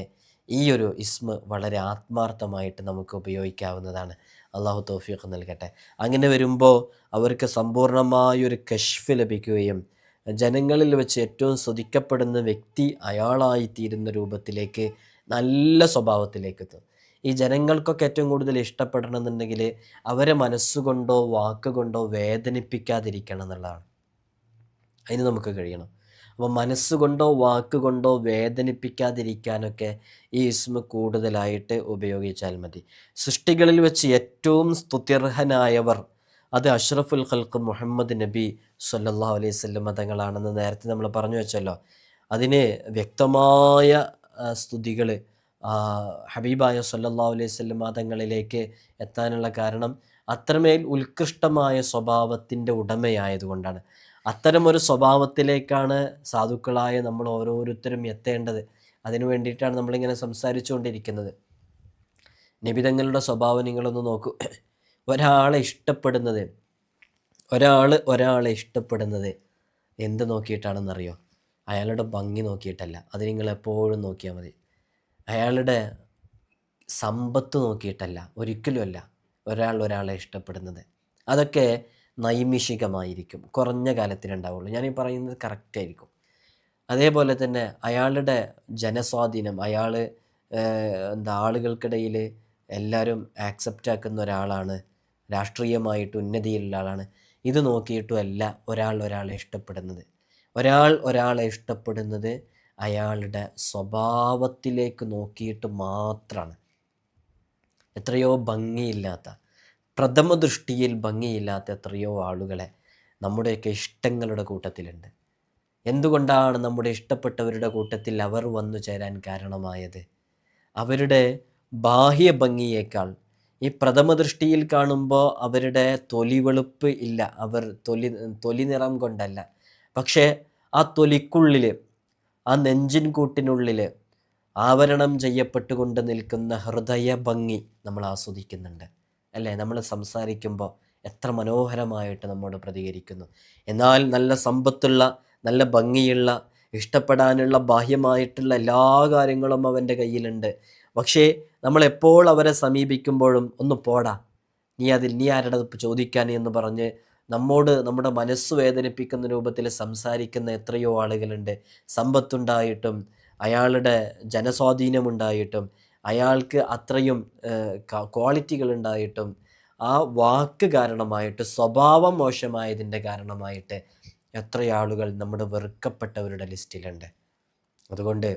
[SPEAKER 1] ഈ ഒരു ഇസ്മ വളരെ ആത്മാർത്ഥമായിട്ട് നമുക്ക് ഉപയോഗിക്കാവുന്നതാണ്. അള്ളാഹു തൗഫീഖ് നൽകട്ടെ. അങ്ങനെ വരുമ്പോൾ അവർക്ക് സമ്പൂർണ്ണമായൊരു കശ്ഫ് ലഭിക്കുകയും ജനങ്ങളിൽ വെച്ച് ഏറ്റവും സ്തുതിക്കപ്പെടുന്ന വ്യക്തി അയാളായിത്തീരുന്ന രൂപത്തിലേക്ക് നല്ല സ്വഭാവത്തിലേക്ക് എത്തും. ഈ ജനങ്ങൾക്കൊക്കെ ഏറ്റവും കൂടുതൽ ഇഷ്ടപ്പെടണമെന്നുണ്ടെങ്കിൽ അവരെ മനസ്സുകൊണ്ടോ വാക്കുകൊണ്ടോ വേദനിപ്പിക്കാതിരിക്കണം എന്നുള്ളതാണ്. അതിന് നമുക്ക് കഴിയണം. അപ്പോൾ മനസ്സുകൊണ്ടോ വാക്കുകൊണ്ടോ വേദനിപ്പിക്കാതിരിക്കാനൊക്കെ ഈ ഇസ്മ കൂടുതലായിട്ട് ഉപയോഗിച്ചാൽ മതി. സൃഷ്ടികളിൽ വെച്ച് ഏറ്റവും സ്തുത്യർഹനായവർ അത് അഷ്റഫുൽ ഖൽഖ് മുഹമ്മദ് നബി സല്ലല്ലാഹു അലൈഹി വസല്ലം തങ്ങളാണെന്ന് നേരത്തെ നമ്മൾ പറഞ്ഞു വെച്ചല്ലോ. അതിന് വ്യക്തമായ സ്തുതികൾ ഹബീബായ സല്ലല്ലാഹു അലൈഹി വസല്ലം തങ്ങളിലേക്ക് എത്താനുള്ള കാരണം അത്രമേൽ ഉത്കൃഷ്ടമായ സ്വഭാവത്തിൻ്റെ ഉടമയായതുകൊണ്ടാണ്. അത്തരമൊരു സ്വഭാവത്തിലേക്കാണ് സാധുക്കളായ നമ്മൾ ഓരോരുത്തരും എത്തേണ്ടത്. അതിനു വേണ്ടിയിട്ടാണ് നമ്മളിങ്ങനെ സംസാരിച്ചു കൊണ്ടിരിക്കുന്നത്. നബിതങ്ങളുടെ സ്വഭാവം നിങ്ങളൊന്ന് നോക്കൂ. ഒരാളെ ഇഷ്ടപ്പെടുന്നത് എന്ത് നോക്കിയിട്ടാണെന്നറിയോ? അയാളുടെ ഭംഗി നോക്കിയിട്ടല്ല. അത് നിങ്ങൾ എപ്പോഴും നോക്കിയാൽ മതി. അയാളുടെ സമ്പത്ത് നോക്കിയിട്ടല്ല, ഒരിക്കലുമല്ല ഒരാളെ ഇഷ്ടപ്പെടുന്നത്. അതൊക്കെ നൈമിഷികമായിരിക്കും, കുറഞ്ഞ കാലത്തിനുണ്ടാവുള്ളൂ. ഞാനീ പറയുന്നത് കറക്റ്റായിരിക്കും. അതേപോലെ തന്നെ അയാളുടെ ജനസ്വാധീനം, അയാൾ ആളുകൾക്കിടയിൽ എല്ലാവരും ആക്സെപ്റ്റ് ആക്കുന്ന ഒരാളാണ്, രാഷ്ട്രീയമായിട്ട് ഉന്നതിയിലുള്ള ആളാണ്. ഇത് നോക്കിയിട്ടുമല്ല ഒരാളെ ഇഷ്ടപ്പെടുന്നത്. ഒരാളെ ഇഷ്ടപ്പെടുന്നത് അയാളുടെ സ്വഭാവത്തിലേക്ക് നോക്കിയിട്ട് മാത്രമാണ്. എത്രയോ ഭംഗിയില്ലാത്ത, പ്രഥമ ദൃഷ്ടിയിൽ ഭംഗിയില്ലാത്ത എത്രയോ ആളുകളെ നമ്മുടെയൊക്കെ ഇഷ്ടങ്ങളുടെ കൂട്ടത്തിലുണ്ട്. എന്തുകൊണ്ടാണ് നമ്മുടെ ഇഷ്ടപ്പെട്ടവരുടെ കൂട്ടത്തിൽ അവർ വന്നു ചേരാൻ കാരണമായത്? അവരുടെ ബാഹ്യ ഭംഗിയേക്കാൾ ഈ പ്രഥമ ദൃഷ്ടിയിൽ കാണുമ്പോൾ അവരുടെ തൊലി വെളുപ്പ് ഇല്ല, അവർ തൊലി നിറം കൊണ്ടല്ല, പക്ഷേ ആ തൊലിക്കുള്ളിൽ, ആ നെഞ്ചിൻ കൂട്ടിനുള്ളിൽ ആവരണം ചെയ്യപ്പെട്ടുകൊണ്ട് നിൽക്കുന്ന ഹൃദയ ഭംഗി നമ്മൾ ആസ്വദിക്കുന്നുണ്ട് അല്ലേ? നമ്മൾ സംസാരിക്കുമ്പോൾ എത്ര മനോഹരമായിട്ട് നമ്മോട് പ്രതികരിക്കുന്നു. എന്നാൽ നല്ല സമ്പത്തുള്ള, നല്ല ഭംഗിയുള്ള, ഇഷ്ടപ്പെടാനുള്ള ബാഹ്യമായിട്ടുള്ള എല്ലാ കാര്യങ്ങളും അവൻ്റെ കയ്യിലുണ്ട്. പക്ഷേ നമ്മളെപ്പോൾ അവരെ സമീപിക്കുമ്പോഴും ഒന്ന് പോടാ, നീ ആരുടെ ചോദിക്കാൻ എന്ന് പറഞ്ഞ് നമ്മോട് നമ്മുടെ മനസ്സ് വേദനിപ്പിക്കുന്ന രൂപത്തിൽ സംസാരിക്കുന്ന എത്രയോ ആളുകളുണ്ട്. സമ്പത്തുണ്ടായിട്ടും അയാളുടെ ജനസ്വാധീനമുണ്ടായിട്ടും അയാൾക്ക് അത്രയും ക്വാളിറ്റികൾ ഉണ്ടായിട്ടും ആ വാക്ക് കാരണമായിട്ട്, സ്വഭാവം മോശമായതിൻ്റെ കാരണമായിട്ട് എത്രയാളുകൾ നമ്മുടെ വെറുക്കപ്പെട്ടവരുടെ ലിസ്റ്റിലുണ്ട്. അതുകൊണ്ട്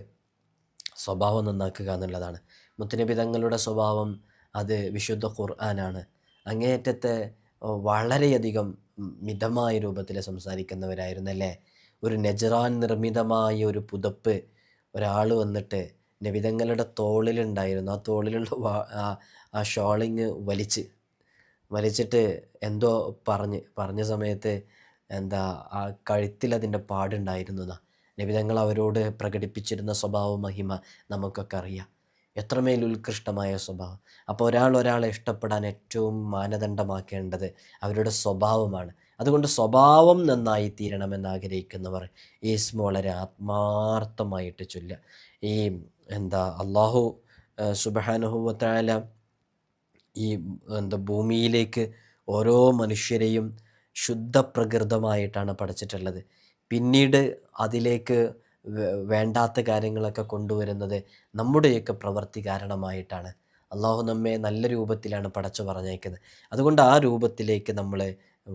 [SPEAKER 1] സ്വഭാവം നന്നാക്കുക എന്നുള്ളതാണ്. മുത്തുനബി തങ്ങളുടെ സ്വഭാവം അത് വിശുദ്ധ ഖുർആനാണ്. അങ്ങേയറ്റത്തെ വളരെയധികം മിതമായ രൂപത്തിൽ സംസാരിക്കുന്നവരായിരുന്നല്ലേ. ഒരു നജ്റാൻ നിർമ്മിതമായ ഒരു പുതപ്പ് ഒരാൾ വന്നിട്ട് നബിതങ്ങളുടെ തോളിലുണ്ടായിരുന്നു. ആ തോളിലുള്ള ആ ഷോളിങ് വലിച്ചിട്ട് എന്തോ പറഞ്ഞ സമയത്ത് എന്താ ആ കഴുത്തിൽ അതിൻ്റെ പാടുണ്ടായിരുന്നതാ. നബിതങ്ങൾ അവരോട് പ്രകടിപ്പിച്ചിരുന്ന സ്വഭാവ മഹിമ നമുക്കൊക്കെ അറിയാം. എത്രമേൽ ഉത്കൃഷ്ടമായ സ്വഭാവം. അപ്പോൾ ഒരാളെ ഇഷ്ടപ്പെടാൻ ഏറ്റവും മാനദണ്ഡമാക്കേണ്ടത് അവരുടെ സ്വഭാവമാണ്. അതുകൊണ്ട് സ്വഭാവം നന്നായി തീരണമെന്ന് ആഗ്രഹിക്കുന്നവർ ഈ ഇസ്മ വളരെ ആത്മാർത്ഥമായിട്ട് ചൊല്ലുക. ഈ അള്ളാഹു സുബ്ഹാനഹു വ തആല ഈ ഭൂമിയിലേക്ക് ഓരോ മനുഷ്യരെയും ശുദ്ധപ്രകൃതമായിട്ടാണ് പഠിച്ചിട്ടുള്ളത്. പിന്നീട് അതിലേക്ക് വേണ്ടാത്ത കാര്യങ്ങളൊക്കെ കൊണ്ടുവരുന്നത് നമ്മുടെയൊക്കെ പ്രവൃത്തി കാരണമായിട്ടാണ്. അള്ളാഹു നമ്മെ നല്ല രൂപത്തിലാണ് പടച്ചു പറഞ്ഞേക്കുന്നത്. അതുകൊണ്ട് ആ രൂപത്തിലേക്ക് നമ്മൾ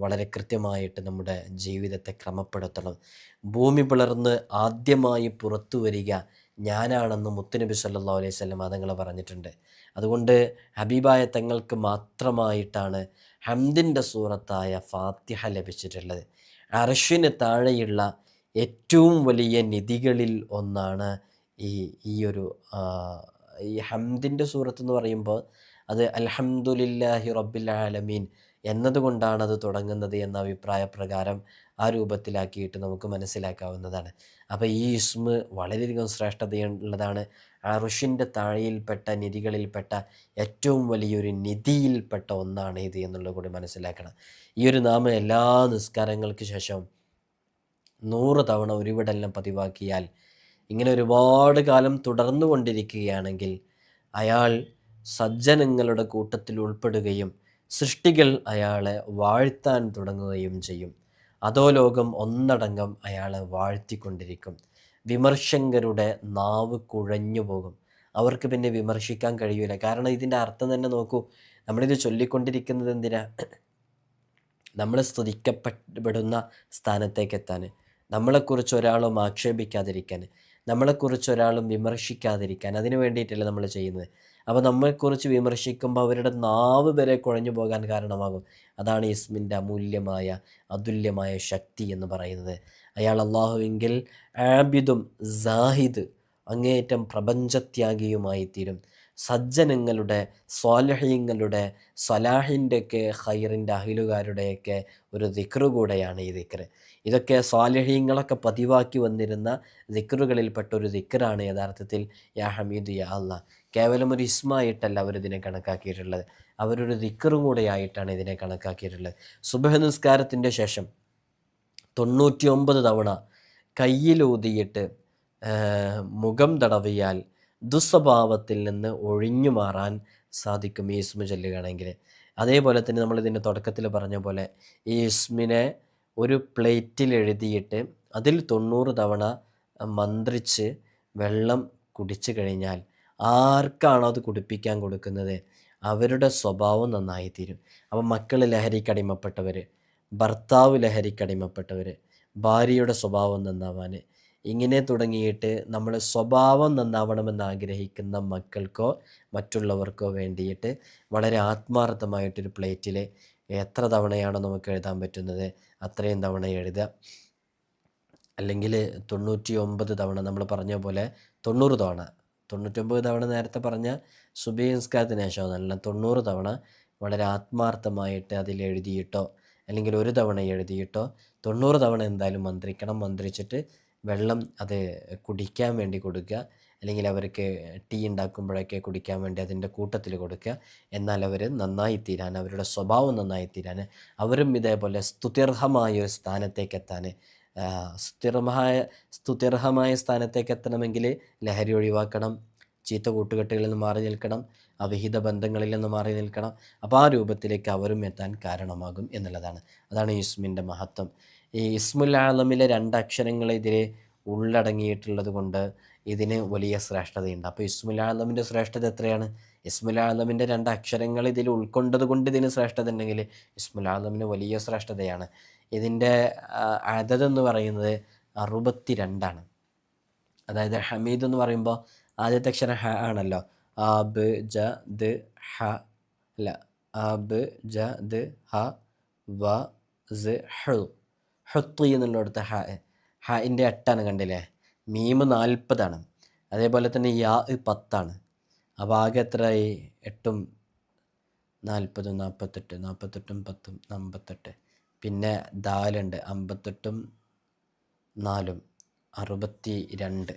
[SPEAKER 1] വളരെ കൃത്യമായിട്ട് നമ്മുടെ ജീവിതത്തെ ക്രമപ്പെടുത്തണം. ഭൂമി പിളർന്ന് ആദ്യമായി പുറത്തു വരിക ഞാനാണെന്ന് മുത്തുനബി സല്ലല്ലാഹു അലൈഹി വസല്ലം തങ്ങൾ പറഞ്ഞിട്ടുണ്ട്. അതുകൊണ്ട് ഹബീബായ തങ്ങൾക്ക് മാത്രമായിട്ടാണ് ഹംദിൻ്റെ സൂറത്തായ ഫാത്തിഹ ലഭിച്ചിട്ടുള്ളത്. അർശിന് താഴെയുള്ള ഏറ്റവും വലിയ നിധികളിൽ ഒന്നാണ് ഈ ഒരു ഈ ഹംദിൻ്റെ സൂറത്ത് എന്ന് പറയുമ്പോൾ അത് അൽഹംദുലില്ലാഹി റബ്ബിൽ ആലമീൻ എന്നതുകൊണ്ടാണ് അത് തുടങ്ങുന്നത് എന്ന അഭിപ്രായ പ്രകാരം ആ രൂപത്തിലാക്കിയിട്ട് നമുക്ക് മനസ്സിലാക്കാവുന്നതാണ്. അപ്പോൾ ഈ ഇസ്മ വളരെയധികം ശ്രേഷ്ഠതയുള്ളതാണ്. അർശിൻ്റെ താഴെയിൽപ്പെട്ട നിധികളിൽപ്പെട്ട ഏറ്റവും വലിയൊരു നിധിയിൽപ്പെട്ട ഒന്നാണ് ഇത് എന്നുള്ളത് കൂടി മനസ്സിലാക്കണം. ഈ ഒരു നാമം എല്ലാ നിസ്കാരങ്ങൾക്ക് ശേഷം 100 തവണ ഉരുവിടെല്ലാം പതിവാക്കിയാൽ ഇങ്ങനെ ഒരുപാട് കാലം തുടർന്നു കൊണ്ടിരിക്കുകയാണെങ്കിൽ അയാൾ സജ്ജനങ്ങളുടെ കൂട്ടത്തിൽ ഉൾപ്പെടുകയും സൃഷ്ടികൾ അയാളെ വാഴ്ത്താൻ തുടങ്ങുകയും ചെയ്യും. അധോലോകം ഒന്നടങ്കം അയാളെ വാഴ്ത്തിക്കൊണ്ടിരിക്കും. വിമർശകരുടെ നാവ് കുഴഞ്ഞു പോകും. അവർക്ക് പിന്നെ വിമർശിക്കാൻ കഴിയില്ല. കാരണം ഇതിൻ്റെ അർത്ഥം തന്നെ നോക്കൂ. നമ്മളിത് ചൊല്ലിക്കൊണ്ടിരിക്കുന്നത് എന്തിനാ? നമ്മൾ സ്തുതിക്കപ്പെടുന്ന സ്ഥാനത്തേക്കെത്താൻ, നമ്മളെക്കുറിച്ച് ഒരാളും ആക്ഷേപിക്കാതിരിക്കാൻ, നമ്മളെക്കുറിച്ച് ഒരാളും വിമർശിക്കാതിരിക്കാൻ, അതിനു വേണ്ടിയിട്ടല്ലേ നമ്മൾ ചെയ്യുന്നത്. അപ്പോൾ നമ്മളെക്കുറിച്ച് വിമർശിക്കുമ്പോൾ അവരുടെ നാവ് വരെ കുഴഞ്ഞു പോകാൻ കാരണമാകും. അതാണ് ഇസ്മിൻ്റെ അമൂല്യമായ അതുല്യമായ ശക്തി എന്ന് പറയുന്നത്. അയാൾ അള്ളാഹുവെങ്കിൽ ആബിദും സാഹിദ് അങ്ങേയറ്റം പ്രപഞ്ചത്യാഗിയുമായി തീരും. സജ്ജനങ്ങളുടെ സ്വാലിഹീങ്ങളുടെ സലാഹിൻ്റെയൊക്കെ ഖൈറിൻ്റെ അഹിലുകാരുടെയൊക്കെ ഒരു ദിക്റ് കൂടെയാണ് ഈ ദിക്റ്. ഇതൊക്കെ സ്വാലിഹീങ്ങളൊക്കെ പതിവാക്കി വന്നിരുന്ന ദിക്റുകളിൽപ്പെട്ട ഒരു ദിക്റാണ് യഥാർത്ഥത്തിൽ യാ ഹമീദ് യാ അല്ലാ. കേവലം ഒരു ഇസ്മായിട്ടല്ല അവരിതിനെ കണക്കാക്കിയിട്ടുള്ളത്, അവരൊരു ദിക്റും കൂടെയായിട്ടാണ് ഇതിനെ കണക്കാക്കിയിട്ടുള്ളത്. സുബ്ഹ് നിസ്കാരത്തിൻ്റെ ശേഷം 99 തവണ കയ്യിലൂതിയിട്ട് മുഖം തടവിയാൽ ദുസ്വഭാവത്തിൽ നിന്ന് ഒഴിഞ്ഞു മാറാൻ സാധിക്കും ഈ ഇസ്മ ചൊല്ലുകയാണെങ്കിൽ. അതേപോലെ തന്നെ നമ്മളിതിൻ്റെ തുടക്കത്തിൽ പറഞ്ഞ പോലെ ഈ ഇസ്മിനെ ഒരു പ്ലേറ്റിൽ എഴുതിയിട്ട് അതിൽ 90 തവണ മന്ത്രിച്ച് വെള്ളം കുടിച്ചു കഴിഞ്ഞാൽ ആർക്കാണോ അത് കുടിപ്പിക്കാൻ കൊടുക്കുന്നത് അവരുടെ സ്വഭാവം നന്നായി തീരും. അപ്പം മക്കൾ ലഹരിക്കടിമപ്പെട്ടവർ, ഭർത്താവ് ലഹരിക്കടിമപ്പെട്ടവർ, ഭാര്യയുടെ സ്വഭാവം നന്നാവാൻ, ഇങ്ങനെ തുടങ്ങിയിട്ട് നമ്മൾ സ്വഭാവം നന്നാവണമെന്ന് ആഗ്രഹിക്കുന്ന മക്കൾക്കോ മറ്റുള്ളവർക്കോ വേണ്ടിയിട്ട് വളരെ ആത്മാർത്ഥമായിട്ടൊരു പ്ലേറ്റിൽ എത്ര തവണയാണോ നമുക്ക് എഴുതാൻ പറ്റുന്നത് അത്രയും തവണ എഴുതുക. അല്ലെങ്കിൽ 99 തവണ നമ്മൾ പറഞ്ഞ പോലെ 90 തവണ, 99 തവണ നേരത്തെ പറഞ്ഞ സുബഹി നിസ്കാരത്തിന് ശേഷം നല്ല 90 തവണ വളരെ ആത്മാർത്ഥമായിട്ട് അതിൽ എഴുതിയിട്ടോ അല്ലെങ്കിൽ ഒരു തവണ എഴുതിയിട്ടോ 90 തവണ എന്തായാലും മന്ത്രിക്കണം. മന്ത്രിച്ചിട്ട് വെള്ളം അത് കുടിക്കാൻ വേണ്ടി കൊടുക്കുക, അല്ലെങ്കിൽ അവർക്ക് ടീ ഉണ്ടാക്കുമ്പോഴൊക്കെ കുടിക്കാൻ വേണ്ടി അതിൻ്റെ കൂട്ടത്തിൽ കൊടുക്കുക. എന്നാൽ അവർ നന്നായി തീരാൻ, അവരുടെ സ്വഭാവം നന്നായി തീരാൻ, അവരും ഇതേപോലെ സ്തുത്യർഹമായ ഒരു സ്ഥാനത്തേക്ക് എത്താൻ, സ്തുത്യർഹമായ സ്ഥാനത്തേക്ക് എത്തണമെങ്കിൽ ലഹരി ഒഴിവാക്കണം, ചീത്ത കൂട്ടുകെട്ടുകളിൽ നിന്ന് മാറി നിൽക്കണം, അവിഹിത ബന്ധങ്ങളിൽ നിന്ന് മാറി നിൽക്കണം. അപ്പോൾ ആ രൂപത്തിലേക്ക് അവരും എത്താൻ കാരണമാകും എന്നുള്ളതാണ്. അതാണ് ഇസ്മിൻ്റെ മഹത്വം. ഈ ഇസ്മുൽ ആലമിലെ 2 അക്ഷരങ്ങൾ ഇതിൽ ഉള്ളടങ്ങിയിട്ടുള്ളത് കൊണ്ട് ഇതിന് വലിയ ശ്രേഷ്ഠതയുണ്ട്. അപ്പോൾ ഇസ്മുൽ ആലമിൻ്റെ ശ്രേഷ്ഠത എത്രയാണ്? ഇസ്മുൽ ആലമിൻ്റെ 2 അക്ഷരങ്ങൾ ഇതിൽ ഉൾക്കൊണ്ടത് കൊണ്ട് ഇതിന് ശ്രേഷ്ഠത ഉണ്ടെങ്കിൽ ഇസ്മുൽ ആലമിന് വലിയ ശ്രേഷ്ഠതയാണ്. ഇതിൻ്റെ അദദ് പറയുന്നത് 62 ആണ്. അതായത് ഹമീദ് എന്ന് പറയുമ്പോൾ ആദ്യത്തെ അക്ഷരം ഹ ആണല്ലോ. ആബ് ജ ദ് ഹ അല്ല ആബ് ജ ദ് ഹ വ സ് ഹു ഹുത്തി എന്നുള്ളിടത്ത് ഹിൻ്റെ 8 കണ്ടില്ലേ. മീമ് 40. അതേപോലെ തന്നെ യാ 10. അപ്പോൾ ആകെ എത്രയായി? 8ഉം 40 48 48ഉം 10ഉം 58. പിന്നെ ദാലുണ്ട് 58ഉം 4ഉം 62.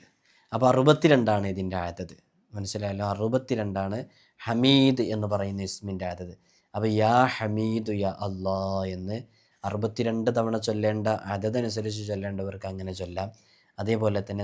[SPEAKER 1] അപ്പോൾ 62 ഇതിൻ്റെ ആദത്. മനസ്സിലായല്ലോ? 62 ഹമീദ് എന്ന് പറയുന്ന ഇസ്മിൻ്റെ ആദത്. അപ്പോൾ യാ ഹമീദു യാ അല്ലാ എന്ന് 62 തവണ ചൊല്ലേണ്ട, അതനുസരിച്ച് ചൊല്ലേണ്ടവർക്ക് അങ്ങനെ ചൊല്ലാം. അതേപോലെ തന്നെ